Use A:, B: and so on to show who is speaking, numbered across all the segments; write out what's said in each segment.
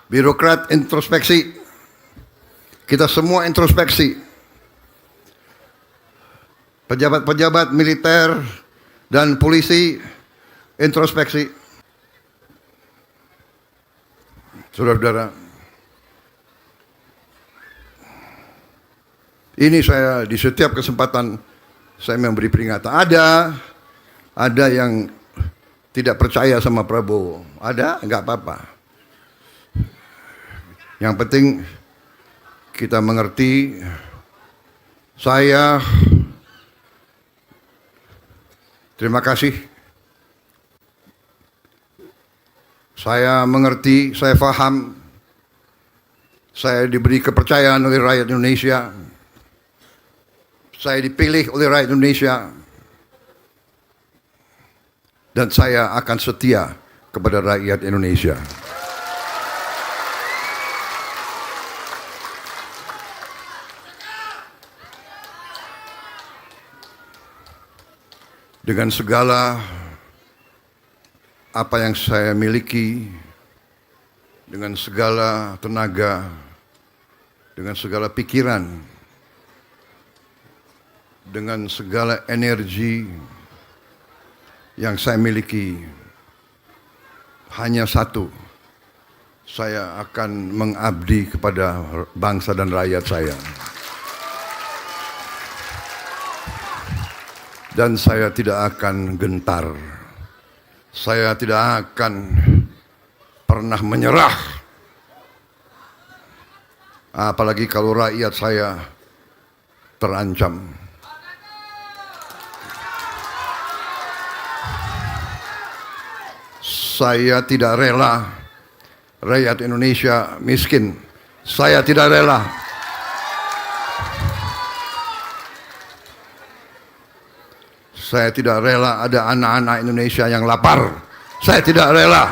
A: Birokrat introspeksi. Kita semua introspeksi. Pejabat-pejabat militer dan polisi introspeksi. Saudara-saudara, ini saya di setiap kesempatan saya memberi peringatan. Ada yang tidak percaya sama Prabowo. Ada, enggak apa-apa. Yang penting kita mengerti. Saya terima kasih. Saya mengerti, saya paham. Saya diberi kepercayaan oleh rakyat Indonesia. Saya dipilih oleh rakyat Indonesia. Dan saya akan setia kepada rakyat Indonesia. Dengan segala apa yang saya miliki, dengan segala tenaga, dengan segala pikiran, dengan segala energi yang saya miliki, hanya satu, saya akan mengabdi kepada bangsa dan rakyat saya. Dan saya tidak akan gentar. Saya tidak akan pernah menyerah. Apalagi kalau rakyat saya terancam. Saya tidak rela rakyat Indonesia miskin. Saya tidak rela. Saya tidak rela ada anak-anak Indonesia yang lapar. Saya tidak rela.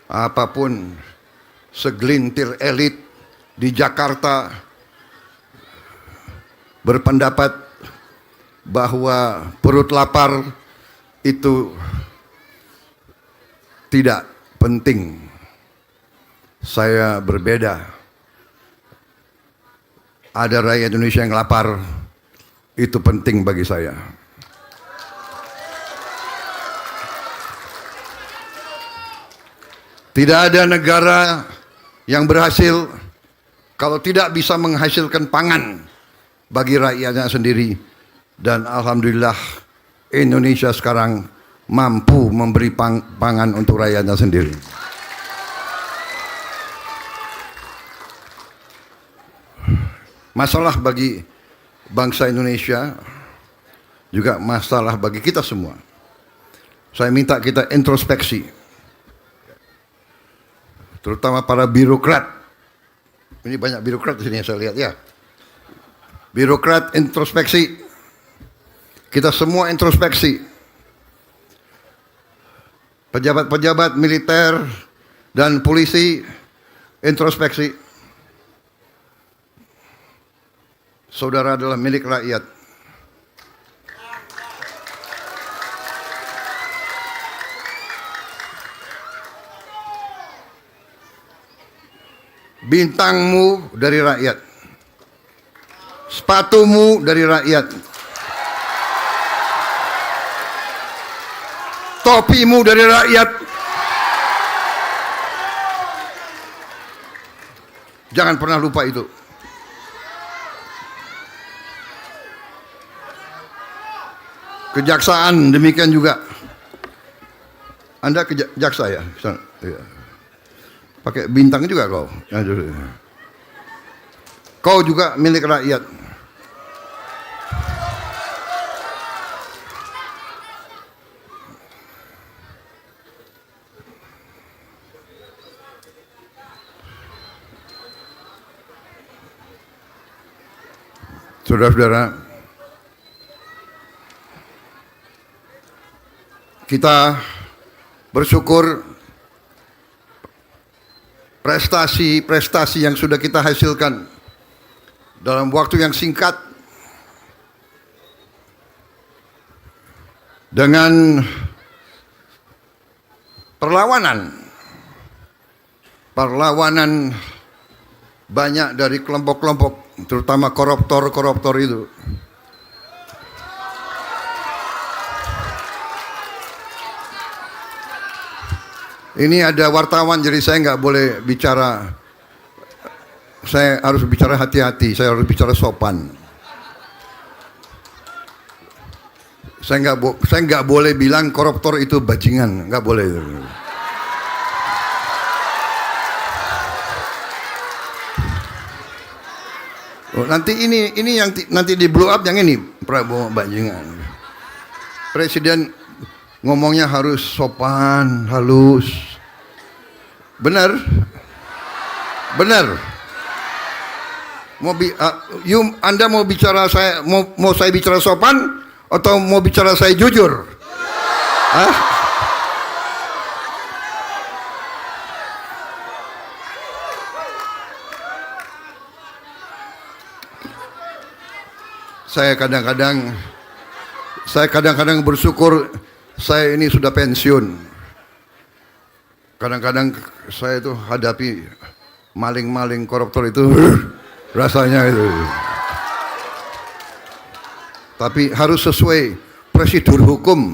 A: Apapun segelintir elit di Jakarta berpendapat bahwa perut lapar itu tidak penting. Saya berbeda. Ada rakyat Indonesia yang lapar, itu penting bagi saya. Tidak ada negara yang berhasil kalau tidak bisa menghasilkan pangan bagi rakyatnya sendiri. Dan alhamdulillah Indonesia sekarang mampu memberi pangan untuk rakyatnya sendiri. Masalah bagi bangsa Indonesia juga masalah bagi kita semua. Saya minta kita introspeksi, terutama para birokrat. Ini banyak birokrat di sini yang saya lihat ya. Birokrat introspeksi. Kita semua introspeksi. Pejabat-pejabat militer dan polisi introspeksi. Saudara adalah milik rakyat. Bintangmu dari rakyat. Sepatumu dari rakyat. Topimu dari rakyat. Jangan pernah lupa itu. Kejaksaan demikian juga. Anda jaksa ya? Pakai bintang juga kau. Kau juga milik rakyat. Saudara-saudara, kita bersyukur prestasi-prestasi yang sudah kita hasilkan dalam waktu yang singkat dengan perlawanan banyak dari kelompok-kelompok, terutama koruptor itu. Ini ada wartawan, jadi saya nggak boleh bicara. Saya harus bicara hati-hati, saya harus bicara sopan. Saya nggak boleh bilang koruptor itu bajingan, nggak boleh. Oh, nanti ini yang nanti di blow up yang ini Prabowo bajingan. Presiden ngomongnya harus sopan, halus. Benar? Benar. Anda mau bicara saya mau saya bicara sopan atau mau bicara saya jujur? Hah? Saya kadang-kadang bersyukur saya ini sudah pensiun. Kadang-kadang saya itu hadapi maling-maling koruptor itu rasanya itu. Tapi harus sesuai prosedur hukum.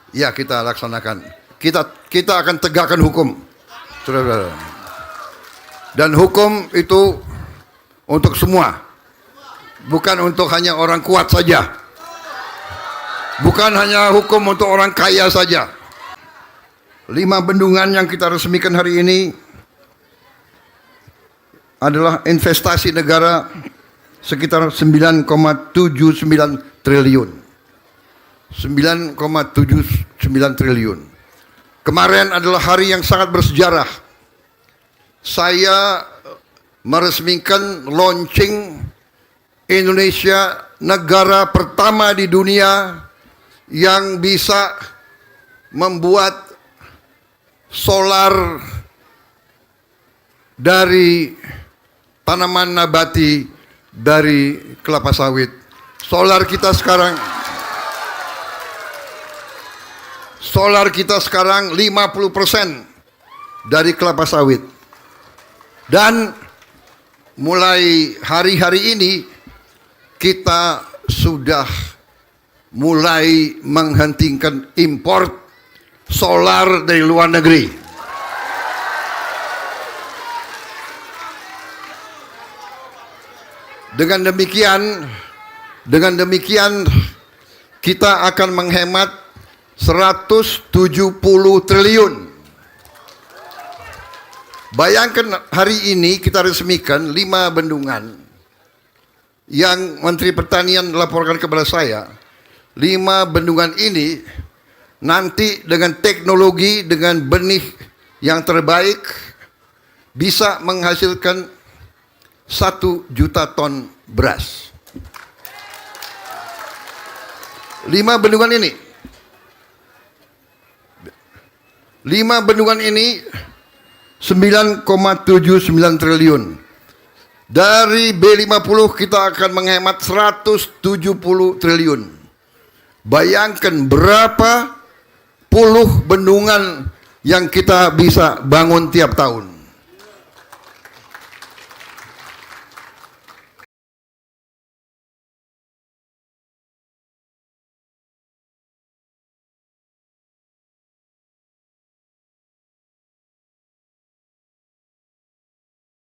A: Ya, kita laksanakan. Kita akan tegakkan hukum. Saudara-saudara. Dan hukum itu untuk semua. Bukan untuk hanya orang kuat saja. Bukan hanya hukum untuk orang kaya saja. 5 bendungan yang kita resmikan hari ini adalah investasi negara sekitar 9,79 triliun. 9,79 triliun. Kemarin adalah hari yang sangat bersejarah. Saya meresmikan launching Indonesia, negara pertama di dunia yang bisa membuat solar dari tanaman nabati dari kelapa sawit. Solar kita sekarang 50% dari kelapa sawit. Dan mulai hari-hari ini kita sudah mulai menghentikan import solar dari luar negeri. Dengan demikian kita akan menghemat 170 triliun. Bayangkan hari ini kita resmikan 5 bendungan yang Menteri Pertanian laporkan kepada saya. 5 bendungan ini nanti dengan teknologi, dengan benih yang terbaik bisa menghasilkan 1 juta ton beras. 5 bendungan ini 9,79 triliun. Dari B50 kita akan menghemat 170 triliun. Bayangkan berapa puluh bendungan yang kita bisa bangun tiap tahun.